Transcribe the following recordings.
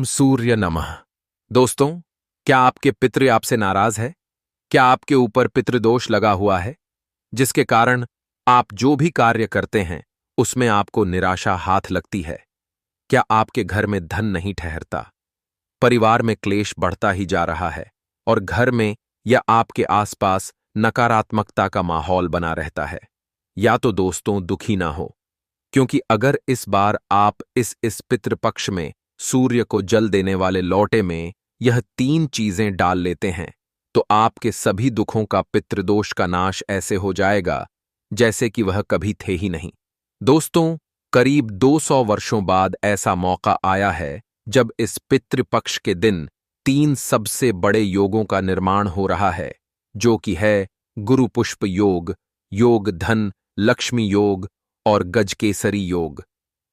ओम सूर्य नमः। दोस्तों, क्या आपके पितृ आपसे नाराज है? क्या आपके ऊपर पितृदोष लगा हुआ है, जिसके कारण आप जो भी कार्य करते हैं उसमें आपको निराशा हाथ लगती है? क्या आपके घर में धन नहीं ठहरता, परिवार में क्लेश बढ़ता ही जा रहा है और घर में या आपके आसपास नकारात्मकता का माहौल बना रहता है? या तो दोस्तों दुखी ना हो, क्योंकि अगर इस बार आप इस पितृपक्ष में सूर्य को जल देने वाले लौटे में यह 3 चीजें डाल लेते हैं, तो आपके सभी दुखों का पितृदोष का नाश ऐसे हो जाएगा जैसे कि वह कभी थे ही नहीं। दोस्तों, करीब 200 वर्षों बाद ऐसा मौका आया है जब इस पितृपक्ष के दिन 3 सबसे बड़े योगों का निर्माण हो रहा है, जो कि है गुरु पुष्प योग, योग धन लक्ष्मी योग और गजकेसरी योग,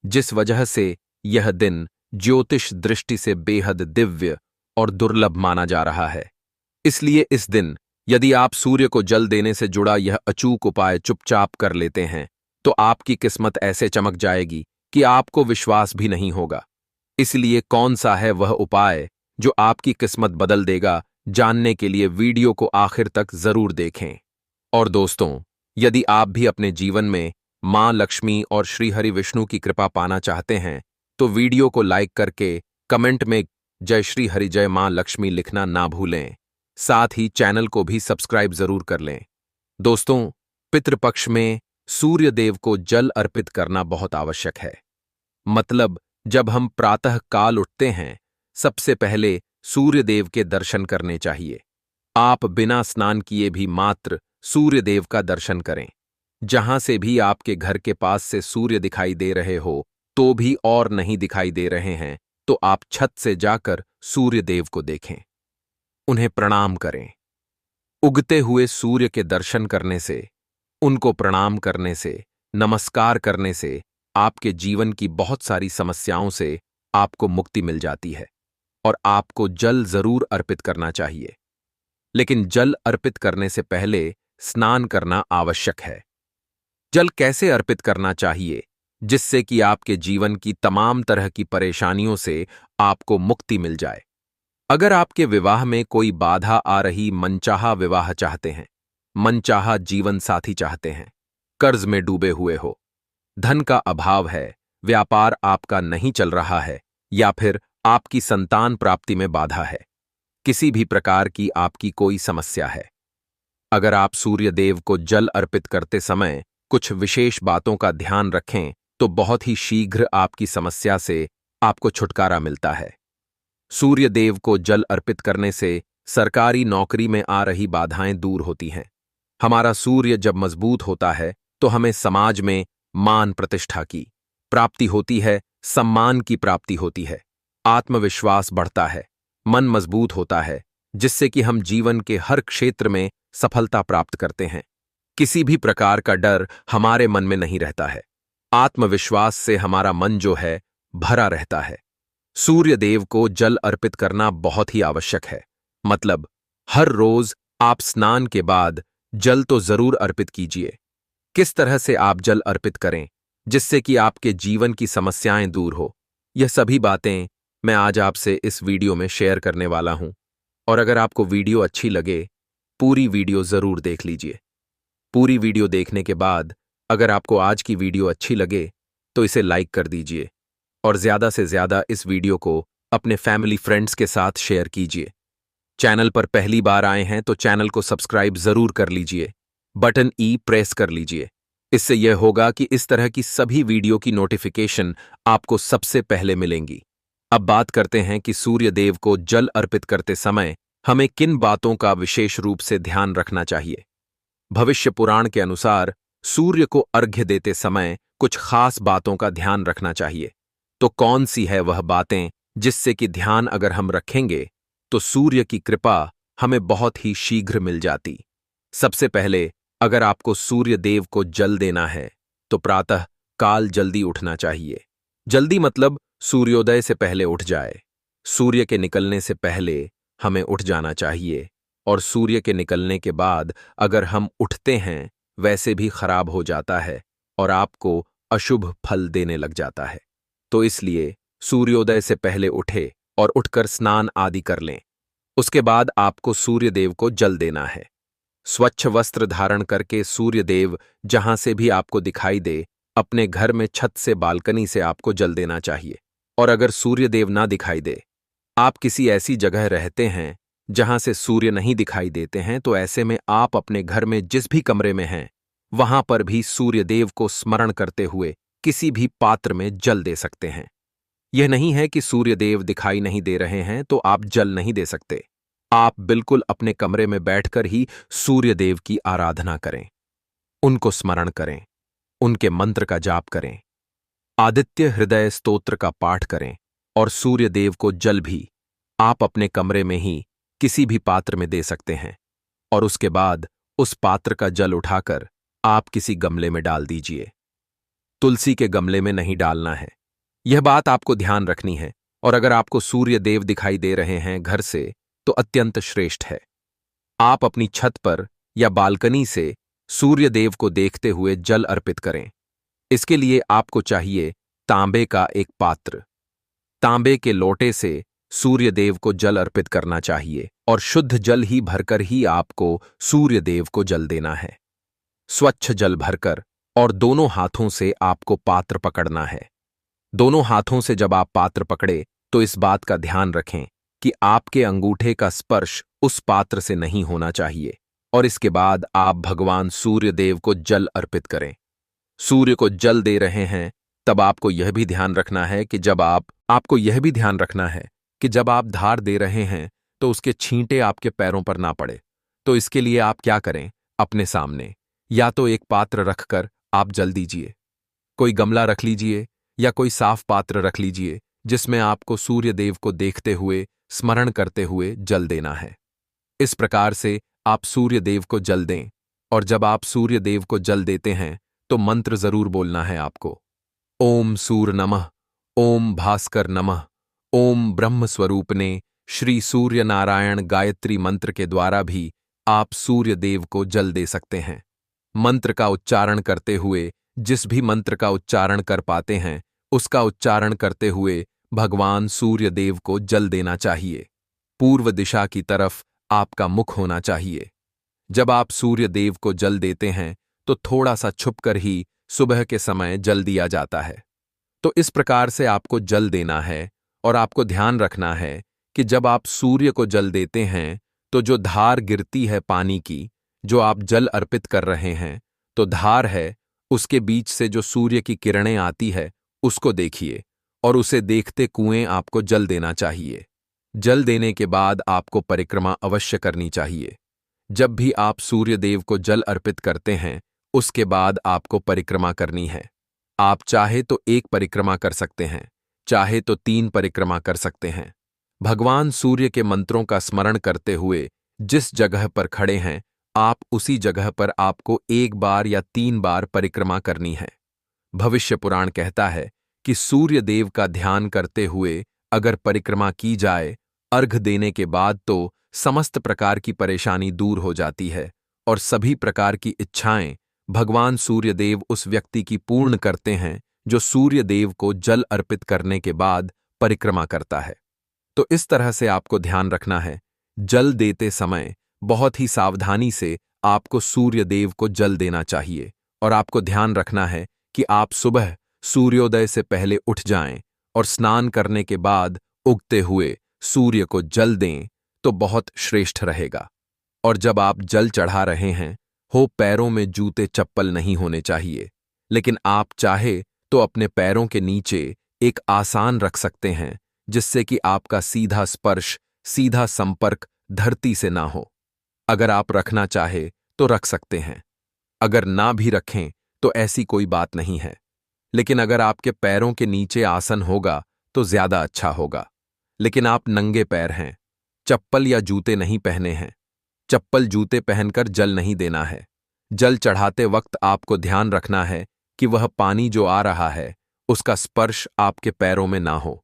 जिस वजह से यह दिन ज्योतिष दृष्टि से बेहद दिव्य और दुर्लभ माना जा रहा है। इसलिए इस दिन यदि आप सूर्य को जल देने से जुड़ा यह अचूक उपाय चुपचाप कर लेते हैं, तो आपकी किस्मत ऐसे चमक जाएगी कि आपको विश्वास भी नहीं होगा। इसलिए कौन सा है वह उपाय जो आपकी किस्मत बदल देगा, जानने के लिए वीडियो को आखिर तक जरूर देखें। और दोस्तों, यदि आप भी अपने जीवन में मां लक्ष्मी और श्री हरि विष्णु की कृपा पाना चाहते हैं, तो वीडियो को लाइक करके कमेंट में जय श्री हरि जय मां लक्ष्मी लिखना ना भूलें। साथ ही चैनल को भी सब्सक्राइब जरूर कर लें। दोस्तों, पितृपक्ष में सूर्य देव को जल अर्पित करना बहुत आवश्यक है। मतलब, जब हम प्रातः काल उठते हैं, सबसे पहले सूर्य देव के दर्शन करने चाहिए। आप बिना स्नान किए भी मात्र सूर्य देव का दर्शन करें। जहां से भी आपके घर के पास से सूर्य दिखाई दे रहे हो, तो भी और नहीं दिखाई दे रहे हैं, तो आप छत से जाकर सूर्य देव को देखें, उन्हें प्रणाम करें। उगते हुए सूर्य के दर्शन करने से, उनको प्रणाम करने से, नमस्कार करने से आपके जीवन की बहुत सारी समस्याओं से आपको मुक्ति मिल जाती है। और आपको जल जरूर अर्पित करना चाहिए, लेकिन जल अर्पित करने से पहले स्नान करना आवश्यक है। जल कैसे अर्पित करना चाहिए जिससे कि आपके जीवन की तमाम तरह की परेशानियों से आपको मुक्ति मिल जाए? अगर आपके विवाह में कोई बाधा आ रही, मनचाहा विवाह चाहते हैं, मनचाहा जीवन साथी चाहते हैं, कर्ज में डूबे हुए हो, धन का अभाव है, व्यापार आपका नहीं चल रहा है, या फिर आपकी संतान प्राप्ति में बाधा है, किसी भी प्रकार की आपकी कोई समस्या है, अगर आप सूर्य देव को जल अर्पित करते समय कुछ विशेष बातों का ध्यान रखें, तो बहुत ही शीघ्र आपकी समस्या से आपको छुटकारा मिलता है। सूर्य देव को जल अर्पित करने से सरकारी नौकरी में आ रही बाधाएं दूर होती हैं। हमारा सूर्य जब मजबूत होता है तो हमें समाज में मान प्रतिष्ठा की प्राप्ति होती है, सम्मान की प्राप्ति होती है, आत्मविश्वास बढ़ता है, मन मजबूत होता है, जिससे कि हम जीवन के हर क्षेत्र में सफलता प्राप्त करते हैं। किसी भी प्रकार का डर हमारे मन में नहीं रहता है। आत्मविश्वास से हमारा मन जो है भरा रहता है। सूर्य देव को जल अर्पित करना बहुत ही आवश्यक है। मतलब, हर रोज आप स्नान के बाद जल तो जरूर अर्पित कीजिए। किस तरह से आप जल अर्पित करें जिससे कि आपके जीवन की समस्याएं दूर हो, यह सभी बातें मैं आज आपसे इस वीडियो में शेयर करने वाला हूं। और अगर आपको वीडियो अच्छी लगे, पूरी वीडियो जरूर देख लीजिए। पूरी वीडियो देखने के बाद अगर आपको आज की वीडियो अच्छी लगे तो इसे लाइक कर दीजिए और ज्यादा से ज्यादा इस वीडियो को अपने फैमिली फ्रेंड्स के साथ शेयर कीजिए। चैनल पर पहली बार आए हैं तो चैनल को सब्सक्राइब जरूर कर लीजिए, बटन ई प्रेस कर लीजिए। इससे यह होगा कि इस तरह की सभी वीडियो की नोटिफिकेशन आपको सबसे पहले मिलेंगी। अब बात करते हैं कि सूर्य देव को जल अर्पित करते समय हमें किन बातों का विशेष रूप से ध्यान रखना चाहिए। भविष्य पुराण के अनुसार सूर्य को अर्घ्य देते समय कुछ खास बातों का ध्यान रखना चाहिए। तो कौन सी है वह बातें जिससे कि ध्यान अगर हम रखेंगे तो सूर्य की कृपा हमें बहुत ही शीघ्र मिल जाती। सबसे पहले, अगर आपको सूर्य देव को जल देना है तो प्रातः काल जल्दी उठना चाहिए। जल्दी मतलब सूर्योदय से पहले उठ जाए। सूर्य के निकलने से पहले हमें उठ जाना चाहिए, और सूर्य के निकलने के बाद अगर हम उठते हैं वैसे भी खराब हो जाता है और आपको अशुभ फल देने लग जाता है। तो इसलिए सूर्योदय से पहले उठे और उठकर स्नान आदि कर लें। उसके बाद आपको सूर्यदेव को जल देना है। स्वच्छ वस्त्र धारण करके सूर्यदेव जहां से भी आपको दिखाई दे, अपने घर में छत से बालकनी से आपको जल देना चाहिए। और अगर सूर्यदेव ना दिखाई दे, आप किसी ऐसी जगह रहते हैं जहां से सूर्य नहीं दिखाई देते हैं, तो ऐसे में आप अपने घर में जिस भी कमरे में हैं वहां पर भी सूर्यदेव को स्मरण करते हुए किसी भी पात्र में जल दे सकते हैं। यह नहीं है कि सूर्यदेव दिखाई नहीं दे रहे हैं तो आप जल नहीं दे सकते। आप बिल्कुल अपने कमरे में बैठकर ही सूर्यदेव की आराधना करें, उनको स्मरण करें, उनके मंत्र का जाप करें, आदित्य हृदय स्तोत्र का पाठ करें और सूर्यदेव को जल भी आप अपने कमरे में ही किसी भी पात्र में दे सकते हैं। और उसके बाद उस पात्र का जल उठाकर आप किसी गमले में डाल दीजिए। तुलसी के गमले में नहीं डालना है, यह बात आपको ध्यान रखनी है। और अगर आपको सूर्य देव दिखाई दे रहे हैं घर से तो अत्यंत श्रेष्ठ है। आप अपनी छत पर या बालकनी से सूर्य देव को देखते हुए जल अर्पित करें। इसके लिए आपको चाहिए तांबे का एक पात्र। तांबे के लोटे से सूर्य देव को जल अर्पित करना चाहिए और शुद्ध जल ही भरकर ही आपको सूर्य देव को जल देना है। स्वच्छ जल भरकर और दोनों हाथों से आपको पात्र पकड़ना है। दोनों हाथों से जब आप पात्र पकड़े तो इस बात का ध्यान रखें कि आपके अंगूठे का स्पर्श उस पात्र से नहीं होना चाहिए। और इसके बाद आप भगवान सूर्य देव को जल अर्पित करें। सूर्य को जल दे रहे हैं तब आपको यह भी ध्यान रखना है कि जब आप धार दे रहे हैं तो उसके छींटे आपके पैरों पर ना पड़े। तो इसके लिए आप क्या करें, अपने सामने या तो एक पात्र रखकर आप जल दीजिए, कोई गमला रख लीजिए या कोई साफ पात्र रख लीजिए जिसमें आपको सूर्य देव को देखते हुए स्मरण करते हुए जल देना है। इस प्रकार से आप सूर्य देव को जल दें। और जब आप सूर्य देव को जल देते हैं तो मंत्र जरूर बोलना है आपको। ओम सूर्य नमः, ओम भास्कर नमः, ओम ब्रह्म स्वरूपने श्री सूर्य नारायण गायत्री मंत्र के द्वारा भी आप सूर्य देव को जल दे सकते हैं। मंत्र का उच्चारण करते हुए, जिस भी मंत्र का उच्चारण कर पाते हैं उसका उच्चारण करते हुए भगवान सूर्य देव को जल देना चाहिए। पूर्व दिशा की तरफ आपका मुख होना चाहिए। जब आप सूर्य देव को जल देते हैं तो थोड़ा सा छुपकर ही सुबह के समय जल दिया जाता है। तो इस प्रकार से आपको जल देना है। और आपको ध्यान रखना है कि जब आप सूर्य को जल देते हैं तो जो धार गिरती है पानी की, जो आप जल अर्पित कर रहे हैं, तो धार है उसके बीच से जो सूर्य की किरणें आती है उसको देखिए और उसे देखते कुएं आपको जल देना चाहिए। जल देने के बाद आपको परिक्रमा अवश्य करनी चाहिए। जब भी आप सूर्य देव को जल अर्पित करते हैं उसके बाद आपको परिक्रमा करनी है। आप चाहे तो एक परिक्रमा कर सकते हैं, चाहे तो 3 परिक्रमा कर सकते हैं। भगवान सूर्य के मंत्रों का स्मरण करते हुए जिस जगह पर खड़े हैं आप उसी जगह पर आपको 1 बार या 3 बार परिक्रमा करनी है। भविष्य पुराण कहता है कि सूर्य देव का ध्यान करते हुए अगर परिक्रमा की जाए अर्घ देने के बाद तो समस्त प्रकार की परेशानी दूर हो जाती है और सभी प्रकार की इच्छाएं भगवान सूर्य देव उस व्यक्ति की पूर्ण करते हैं जो सूर्य देव को जल अर्पित करने के बाद परिक्रमा करता है। तो इस तरह से आपको ध्यान रखना है। जल देते समय बहुत ही सावधानी से आपको सूर्य देव को जल देना चाहिए और आपको ध्यान रखना है कि आप सुबह सूर्योदय से पहले उठ जाएं और स्नान करने के बाद उगते हुए सूर्य को जल दें तो बहुत श्रेष्ठ रहेगा। और जब आप जल चढ़ा रहे हैं पैरों में जूते चप्पल नहीं होने चाहिए, लेकिन आप चाहे तो अपने पैरों के नीचे एक आसान रख सकते हैं जिससे कि आपका सीधा स्पर्श, सीधा संपर्क धरती से ना हो। अगर आप रखना चाहे तो रख सकते हैं, अगर ना भी रखें तो ऐसी कोई बात नहीं है। लेकिन अगर आपके पैरों के नीचे आसन होगा तो ज्यादा अच्छा होगा। लेकिन आप नंगे पैर हैं, चप्पल या जूते नहीं पहने हैं। चप्पल जूते पहनकर जल नहीं देना है। जल चढ़ाते वक्त आपको ध्यान रखना है कि वह पानी जो आ रहा है उसका स्पर्श आपके पैरों में ना हो।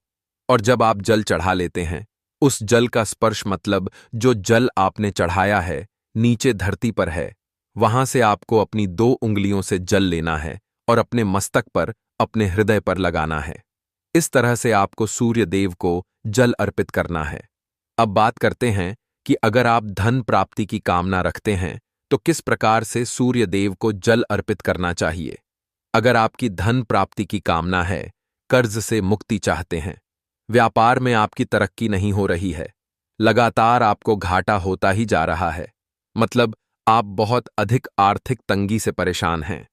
और जब आप जल चढ़ा लेते हैं उस जल का स्पर्श मतलब जो जल आपने चढ़ाया है नीचे धरती पर है, वहां से आपको अपनी 2 उंगलियों से जल लेना है और अपने मस्तक पर, अपने हृदय पर लगाना है। इस तरह से आपको सूर्य देव को जल अर्पित करना है। अब बात करते हैं कि अगर आप धन प्राप्ति की कामना रखते हैं तो किस प्रकार से सूर्य देव को जल अर्पित करना चाहिए। अगर आपकी धन प्राप्ति की कामना है, कर्ज से मुक्ति चाहते हैं, व्यापार में आपकी तरक्की नहीं हो रही है, लगातार आपको घाटा होता ही जा रहा है, मतलब आप बहुत अधिक आर्थिक तंगी से परेशान हैं,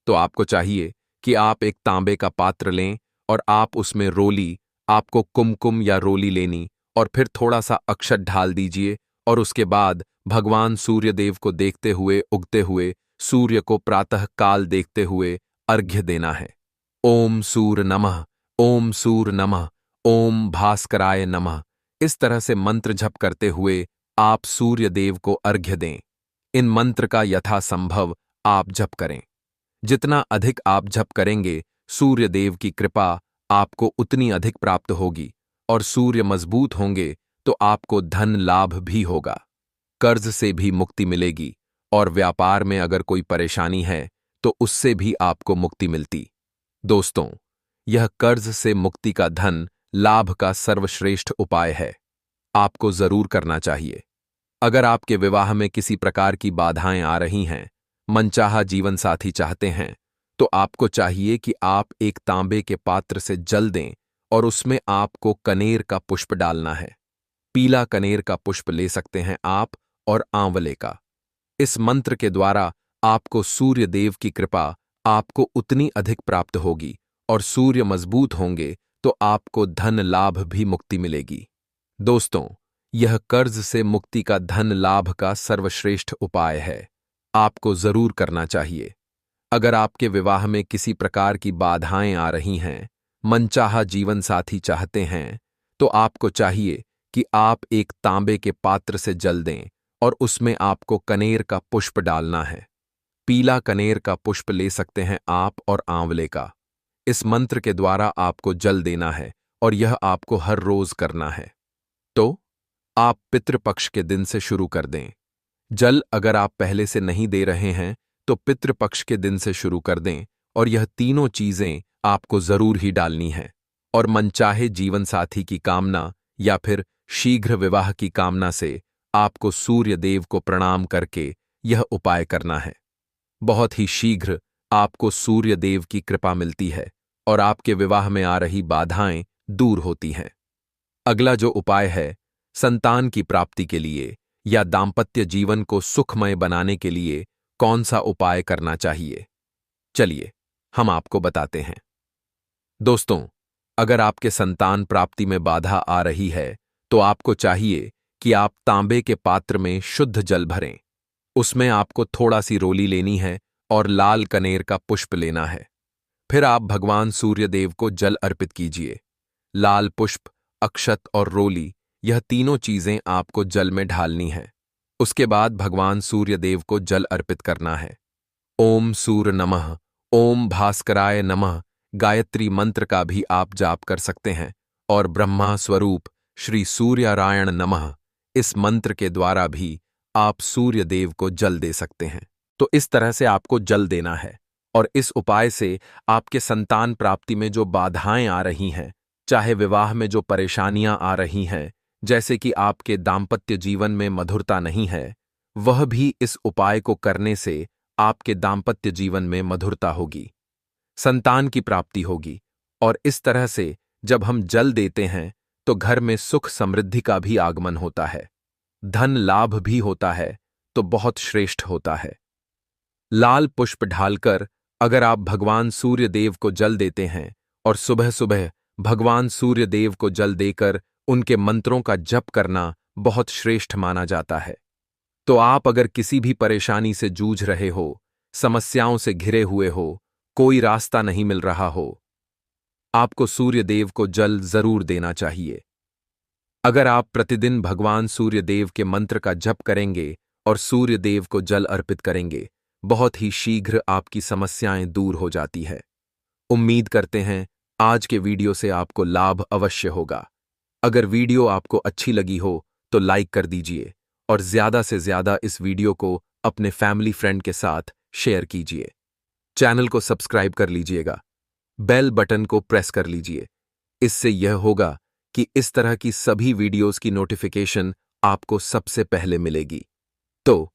तो आपको चाहिए कि आप एक तांबे का पात्र लें और आप उसमें रोली, आपको कुमकुम या रोली लेनी और फिर थोड़ा सा अक्षत ढाल दीजिए और उसके बाद भगवान सूर्यदेव को देखते हुए उगते हुए सूर्य को प्रातः काल देखते हुए अर्घ्य देना है। ओम सूर्य नमः, ओम सूर्य नमः, ओम भास्कराय नमः। इस तरह से मंत्र जप करते हुए आप सूर्य देव को अर्घ्य दें। इन मंत्र का यथासंभव आप जप करें। जितना अधिक आप जप करेंगे, सूर्य देव की कृपा आपको उतनी अधिक प्राप्त होगी और सूर्य मजबूत होंगे तो आपको धन लाभ भी होगा, कर्ज से भी मुक्ति मिलेगी और व्यापार में अगर कोई परेशानी है तो उससे भी आपको मुक्ति मिलती। दोस्तों, यह कर्ज से मुक्ति का धन लाभ का सर्वश्रेष्ठ उपाय है। आपको जरूर करना चाहिए। अगर आपके विवाह में किसी प्रकार की बाधाएं आ रही हैं, मनचाहा जीवन साथी चाहते हैं, तो आपको चाहिए कि आप एक तांबे के पात्र से जल दें और उसमें आपको कनेर का पुष्प डालना है। पीला कनेर का पुष्प ले सकते हैं आप और आंवले का। इस मंत्र के द्वारा आपको सूर्य देव की कृपा आपको उतनी अधिक प्राप्त होगी और सूर्य मजबूत होंगे तो आपको धन लाभ भी मुक्ति मिलेगी। दोस्तों, यह कर्ज से मुक्ति का धन लाभ का सर्वश्रेष्ठ उपाय है। आपको जरूर करना चाहिए। अगर आपके विवाह में किसी प्रकार की बाधाएं आ रही हैं, मनचाहा जीवन साथी चाहते हैं, तो आपको चाहिए कि आप एक तांबे के पात्र से जल दें और उसमें आपको कनेर का पुष्प डालना है। पीला कनेर का पुष्प ले सकते हैं आप और आंवले का। इस मंत्र के द्वारा आपको जल देना है और यह आपको हर रोज करना है। तो आप पितृपक्ष के दिन से शुरू कर दें। जल अगर आप पहले से नहीं दे रहे हैं तो पितृपक्ष के दिन से शुरू कर दें और यह तीनों चीजें आपको जरूर ही डालनी है। और मनचाहे जीवन साथी की कामना या फिर शीघ्र विवाह की कामना से आपको सूर्य देव को प्रणाम करके यह उपाय करना है। बहुत ही शीघ्र आपको सूर्य देव की कृपा मिलती है और आपके विवाह में आ रही बाधाएं दूर होती हैं। अगला जो उपाय है, संतान की प्राप्ति के लिए या दाम्पत्य जीवन को सुखमय बनाने के लिए कौन सा उपाय करना चाहिए, चलिए हम आपको बताते हैं। दोस्तों, अगर आपके संतान प्राप्ति में बाधा आ रही है तो आपको चाहिए कि आप तांबे के पात्र में शुद्ध जल भरें। उसमें आपको थोड़ा सी रोली लेनी है और लाल कनेर का पुष्प लेना है। फिर आप भगवान सूर्यदेव को जल अर्पित कीजिए। लाल पुष्प, अक्षत और रोली, यह तीनों चीजें आपको जल में ढालनी है। उसके बाद भगवान सूर्यदेव को जल अर्पित करना है। ओम सूर्य नमः, ओम भास्कराय नमः गायत्री मंत्र का भी आप जाप कर सकते हैं और ब्रह्मा स्वरूप श्री सूर्यनारायण नमः इस मंत्र के द्वारा भी आप सूर्य देव को जल दे सकते हैं। तो इस तरह से आपको जल देना है और इस उपाय से आपके संतान प्राप्ति में जो बाधाएं आ रही हैं, चाहे विवाह में जो परेशानियां आ रही हैं, जैसे कि आपके दाम्पत्य जीवन में मधुरता नहीं है, वह भी इस उपाय को करने से आपके दाम्पत्य जीवन में मधुरता होगी, संतान की प्राप्ति होगी। और इस तरह से जब हम जल देते हैं तो घर में सुख समृद्धि का भी आगमन होता है, धन लाभ भी होता है, तो बहुत श्रेष्ठ होता है। लाल पुष्प ढालकर अगर आप भगवान सूर्य देव को जल देते हैं और सुबह सुबह भगवान सूर्य देव को जल देकर उनके मंत्रों का जप करना बहुत श्रेष्ठ माना जाता है। तो आप अगर किसी भी परेशानी से जूझ रहे हो, समस्याओं से घिरे हुए हो, कोई रास्ता नहीं मिल रहा हो, आपको सूर्य देव को जल जरूर देना चाहिए। अगर आप प्रतिदिन भगवान सूर्य देव के मंत्र का जप करेंगे और सूर्य देव को जल अर्पित करेंगे, बहुत ही शीघ्र आपकी समस्याएं दूर हो जाती है। उम्मीद करते हैं आज के वीडियो से आपको लाभ अवश्य होगा। अगर वीडियो आपको अच्छी लगी हो तो लाइक कर दीजिए और ज्यादा से ज्यादा इस वीडियो को अपने फैमिली फ्रेंड के साथ शेयर कीजिए। चैनल को सब्सक्राइब कर लीजिएगा, बेल बटन को प्रेस कर लीजिए इससे यह होगा कि इस तरह की सभी वीडियोस की नोटिफिकेशन आपको सबसे पहले मिलेगी। तो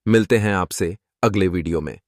मिलते हैं आपसे अगले वीडियो में।